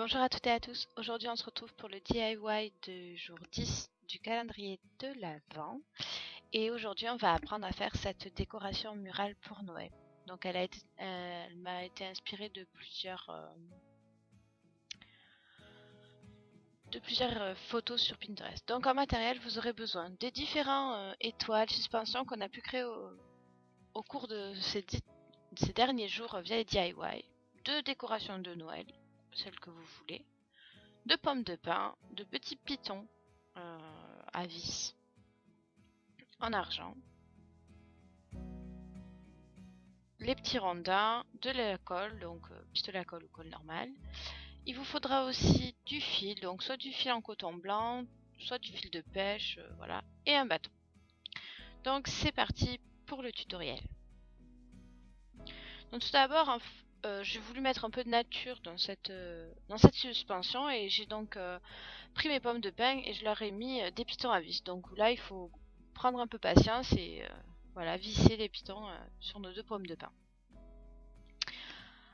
Bonjour à toutes et à tous, aujourd'hui on se retrouve pour le DIY de jour 10 du calendrier de l'Avent et aujourd'hui on va apprendre à faire cette décoration murale pour Noël. Donc elle m'a été inspirée de plusieurs photos sur Pinterest. Donc en matériel vous aurez besoin des différents étoiles, suspensions qu'on a pu créer au cours de ces derniers jours via les DIY, de décorations de Noël, celles que vous voulez, de pommes de pin, de petits pitons à vis en argent, les petits rondins, de la colle, donc pistolet à colle ou colle normale. Il vous faudra aussi du fil, donc soit du fil en coton blanc, soit du fil de pêche, voilà, et un bâton. Donc c'est parti pour le tutoriel. Donc tout d'abord, j'ai voulu mettre un peu de nature dans cette suspension et j'ai donc pris mes pommes de pin et je leur ai mis des pitons à vis. Donc là il faut prendre un peu patience et voilà, visser les pitons sur nos deux pommes de pin.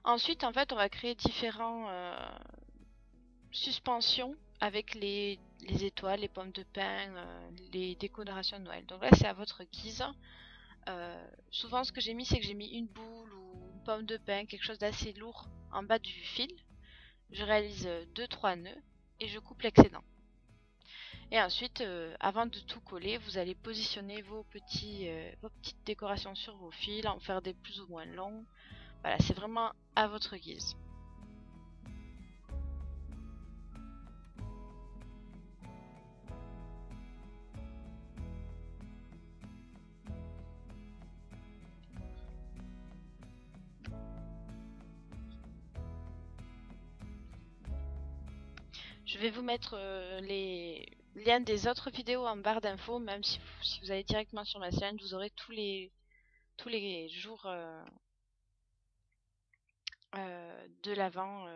Ensuite en fait on va créer différents suspensions avec les étoiles, les pommes de pin, les décorations de Noël. Donc là c'est à votre guise. Souvent ce que j'ai mis c'est que j'ai mis une boule ou une pomme de pin, quelque chose d'assez lourd en bas du fil. Je réalise 2-3 nœuds et je coupe l'excédent. Et ensuite, avant de tout coller, vous allez positionner vos petites décorations sur vos fils, en faire des plus ou moins longs. Voilà, c'est vraiment à votre guise. Je vais vous mettre les liens des autres vidéos en barre d'infos, même si vous allez directement sur ma chaîne, vous aurez tous les jours de l'Avent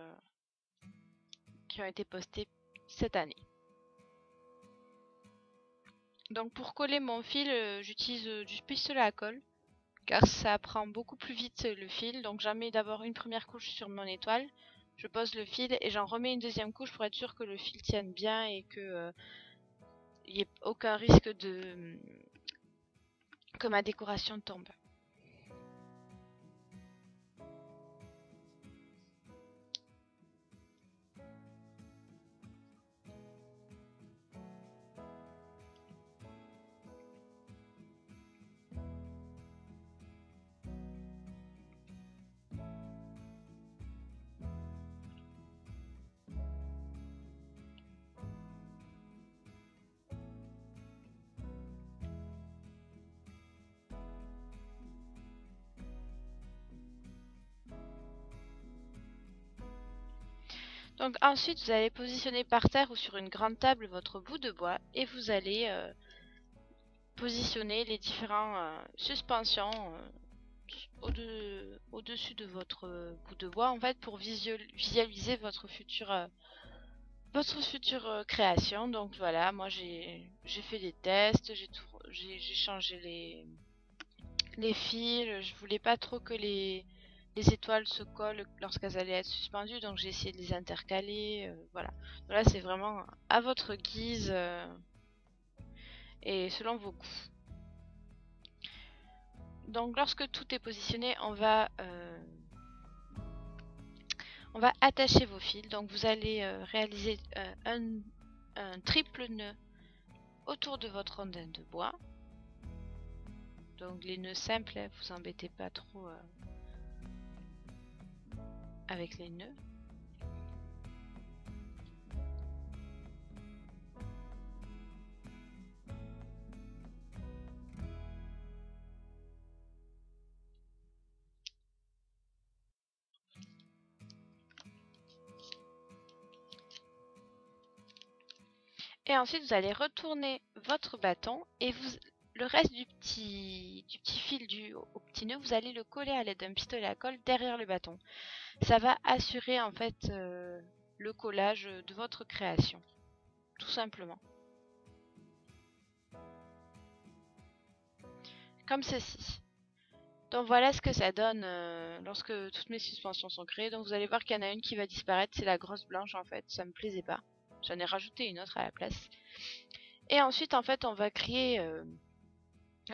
qui ont été postés cette année. Donc pour coller mon fil, j'utilise du pistolet à colle, car ça prend beaucoup plus vite le fil. Donc j'en mets d'abord une première couche sur mon étoile, je pose le fil et j'en remets une deuxième couche pour être sûr que le fil tienne bien et que il n'y ait aucun risque que ma décoration tombe. Donc ensuite vous allez positionner par terre ou sur une grande table votre bout de bois et vous allez positionner les différentes suspensions au-dessus de votre bout de bois en fait pour visualiser votre future création. Donc voilà, moi j'ai fait des tests, j'ai changé les fils, je voulais pas trop que les étoiles se collent lorsqu'elles allaient être suspendues, donc j'ai essayé de les intercaler, voilà. Là c'est vraiment à votre guise et selon vos goûts. Donc lorsque tout est positionné, on va attacher vos fils. Donc vous allez réaliser un triple nœud autour de votre rondin de bois. Donc les nœuds simples, vous embêtez pas trop avec les nœuds. Et ensuite vous allez retourner votre bâton et le reste du petit fil au petit nœud, vous allez le coller à l'aide d'un pistolet à colle derrière le bâton. Ça va assurer en fait le collage de votre création, tout simplement. Comme ceci. Donc voilà ce que ça donne lorsque toutes mes suspensions sont créées. Donc vous allez voir qu'il y en a une qui va disparaître, c'est la grosse blanche en fait, ça me plaisait pas. J'en ai rajouté une autre à la place. Et ensuite en fait on va créer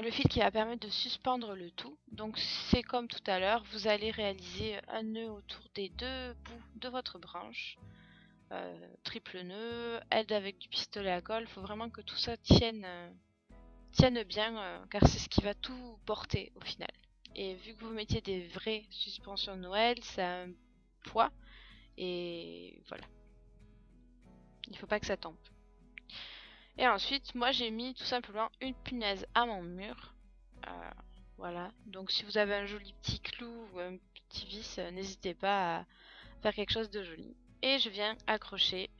le fil qui va permettre de suspendre le tout. Donc c'est comme tout à l'heure, vous allez réaliser un nœud autour des deux bouts de votre branche. Triple nœud, aide avec du pistolet à colle, il faut vraiment que tout ça tienne bien car c'est ce qui va tout porter au final. Et vu que vous mettiez des vraies suspensions de Noël, ça a un poids et voilà. Il faut pas que ça tombe. Et ensuite, moi j'ai mis tout simplement une punaise à mon mur. Voilà. Donc si vous avez un joli petit clou ou un petit vis, n'hésitez pas à faire quelque chose de joli. Et je viens accrocher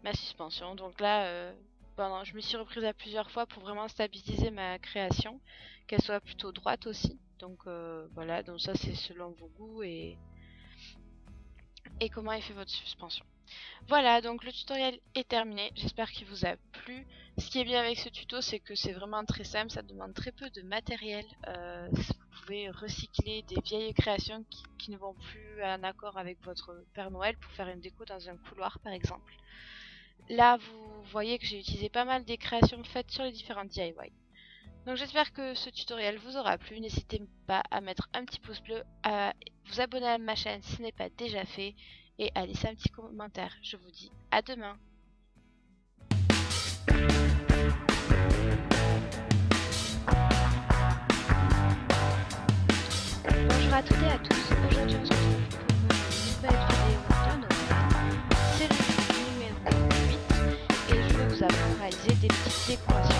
ma suspension. Donc là, je me suis reprise à plusieurs fois pour vraiment stabiliser ma création, qu'elle soit plutôt droite aussi. Donc voilà, donc ça c'est selon vos goûts et comment est fait votre suspension. Voilà, donc le tutoriel est terminé, j'espère qu'il vous a plu. Ce qui est bien avec ce tuto, c'est que c'est vraiment très simple, ça demande très peu de matériel. Vous pouvez recycler des vieilles créations qui ne vont plus en accord avec votre Père Noël pour faire une déco dans un couloir par exemple. Là, vous voyez que j'ai utilisé pas mal des créations faites sur les différentes DIY. Donc j'espère que ce tutoriel vous aura plu. N'hésitez pas à mettre un petit pouce bleu, à vous abonner à ma chaîne si ce n'est pas déjà fait et à laisser un petit commentaire. Je vous dis à demain. Bonjour à toutes et à tous. Aujourd'hui on se retrouve pour une nouvelle vidéo de Noël. C'est le numéro 8 et je vais vous apprendre à réaliser des petites décorations.